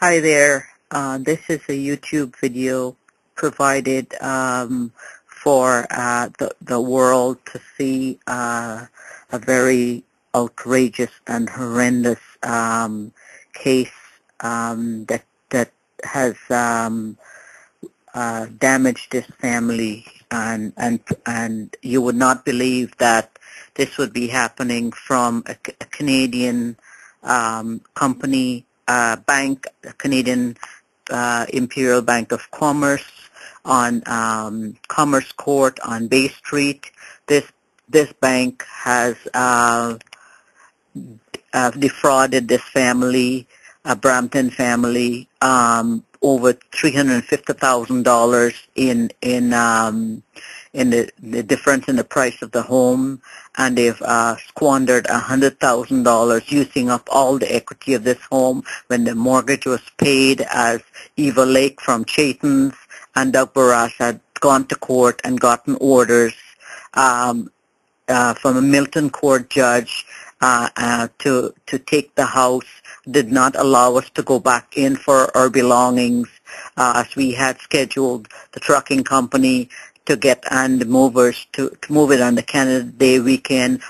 Hi there. This is a YouTube video provided for the world to see a very outrageous and horrendous case that has damaged this family, and you would not believe that this would be happening from a Canadian company. Bank, Canadian Imperial Bank of Commerce on Commerce Court on Bay Street. This bank has defrauded this family, a Brampton family, over $350,000 in the difference in the price of the home, and they've squandered $100,000 using up all the equity of this home when the mortgage was paid, as Eva Lake from Chayton's and Doug Barras had gone to court and gotten orders from a Milton court judge to take the house, did not allow us to go back in for our belongings as we had scheduled the trucking company to get and the movers to move it on the Canada Day weekend.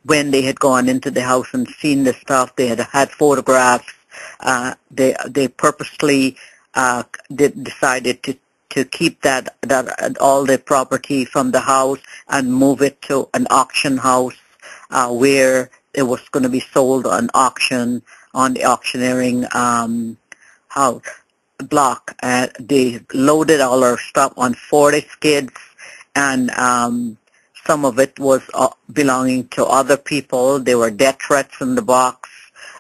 When they had gone into the house and seen the stuff, they had photographs. They purposely decided to keep that all the property from the house and move it to an auction house where it was going to be sold on auction on the auctioneering house block. They loaded all our stuff on 40 skids, and some of it was belonging to other people. There were death threats in the box.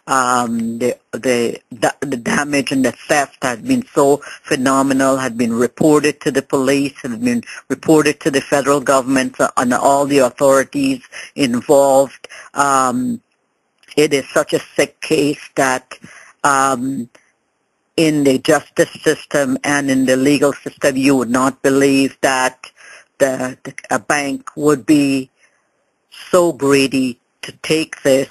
The damage and the theft had been so phenomenal, had been reported to the police, had been reported to the federal government and all the authorities involved. It is such a sick case that in the justice system and in the legal system, you would not believe that a bank would be so greedy to take this.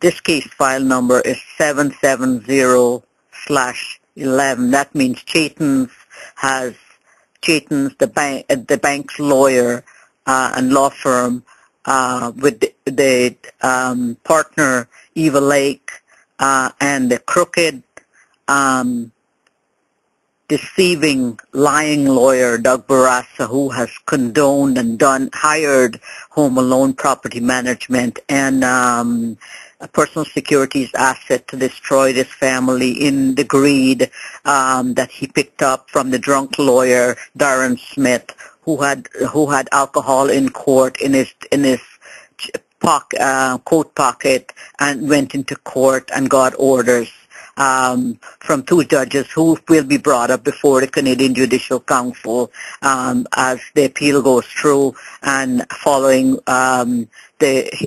This case file number is 770/11. That means Chayton's, the bank's lawyer and law firm, with the partner Eva Lake and the crooked, deceiving, lying lawyer Doug Barassa, who has condoned and hired home alone property management and a personal securities asset to destroy this family in the greed that he picked up from the drunk lawyer Darren Smith, who had alcohol in court in his coat pocket, and went into court and got orders from two judges who will be brought up before the Canadian Judicial Council as the appeal goes through, and following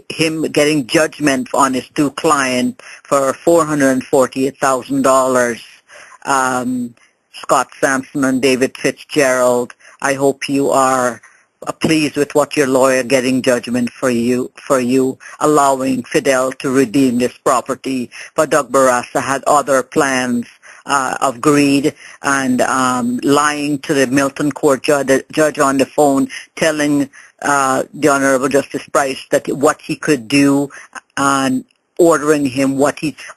him getting judgment on his two clients for $448,000, Scott Sampson and David Fitzgerald. I hope you are pleased with what your lawyer getting judgment for you, allowing Fidel to redeem this property. But Doug Barassa had other plans of greed and lying to the Milton Court judge on the phone, telling the Honorable Justice Price that what he could do, and ordering him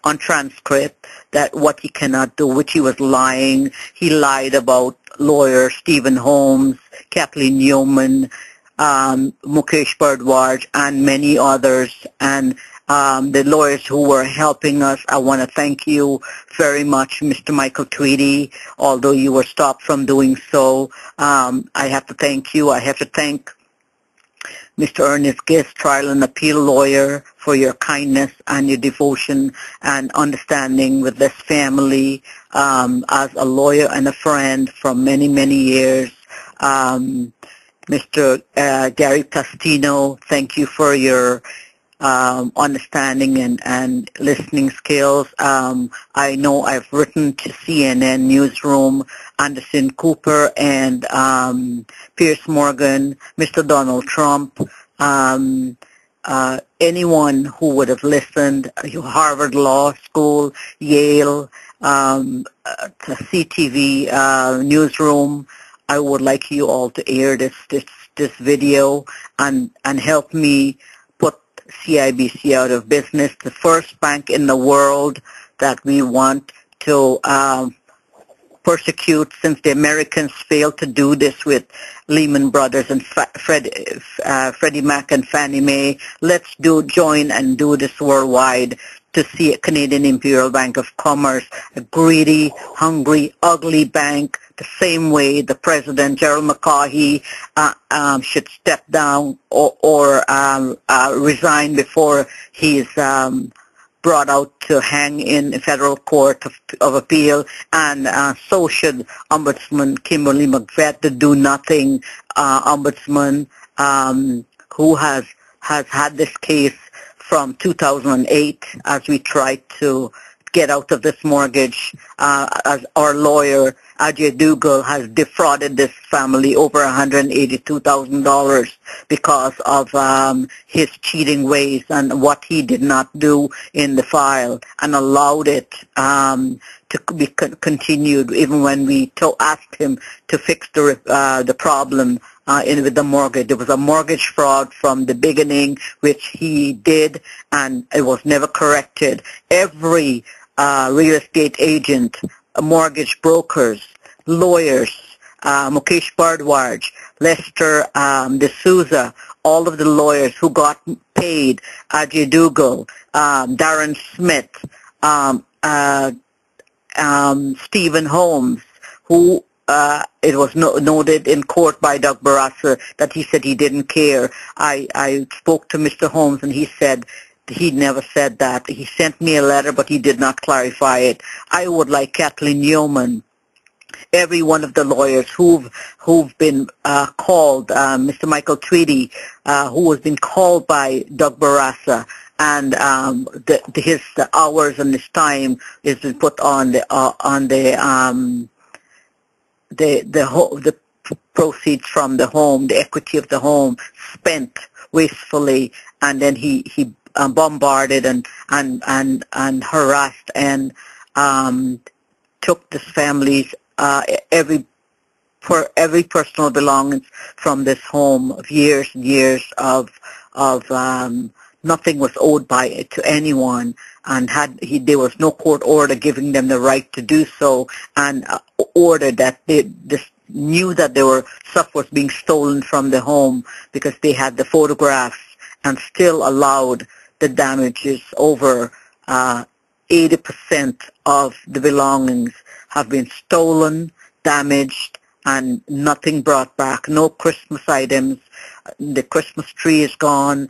on transcript that what he cannot do, which he was lying. He lied about lawyer Stephen Holmes, Kathleen Yeoman, Mukesh Bhardwaj, and many others, and the lawyers who were helping us. I want to thank you very much, Mr. Michael Tweedy, although you were stopped from doing so. I have to thank you. I have to thank Mr. Ernest Giss, trial and appeal lawyer, for your kindness and your devotion and understanding with this family as a lawyer and a friend for many, many years. Mr. Gary Castino, thank you for your understanding and listening skills. I know I've written to CNN Newsroom, Anderson Cooper, and Pierce Morgan, Mr. Donald Trump, anyone who would have listened, Harvard Law School, Yale, CTV newsroom, I would like you all to air this video and help me put CIBC out of business, the first bank in the world that we want to persecute, since the Americans failed to do this with Lehman Brothers and Freddie Mac and Fannie Mae. Let's join and do this worldwide to see a Canadian Imperial Bank of Commerce, a greedy, hungry, ugly bank, the same way the President, Gerald McCaughey, should step down or resign before he's brought out to hang in a federal court of appeal, and so should Ombudsman Kimberly McVett, the do-nothing ombudsman who has had this case from 2008 as we tried to get out of this mortgage. As our lawyer, Ajay Dougal, has defrauded this family over $182,000 because of his cheating ways and what he did not do in the file, and allowed it to be continued even when we asked him to fix the problem with the mortgage. There was a mortgage fraud from the beginning, which he did, and it was never corrected. Every real estate agent, mortgage brokers, lawyers, Mukesh Bhardwaj, Lester D'Souza, all of the lawyers who got paid, Ajay Dougal, Darren Smith, Stephen Holmes, who it was noted in court by Doug Barassa that he said he didn't care. I spoke to Mr. Holmes, and he said he never said that. He sent me a letter, but he did not clarify it. I would like Kathleen Yeoman, every one of the lawyers who've been called, Mr. Michael Tweedy, who has been called by Doug Barassa, and his hours and his time has been put on the proceeds from the home, the equity of the home, spent wastefully, and then he bombarded and harassed and took this family's every personal belongings from this home of years and years of nothing was owed to anyone, and there was no court order giving them the right to do so, and ordered that they knew that stuff was being stolen from the home because they had the photographs, and still allowed the damages. Over 80% of the belongings have been stolen, damaged, and nothing brought back. No Christmas items. The Christmas tree is gone.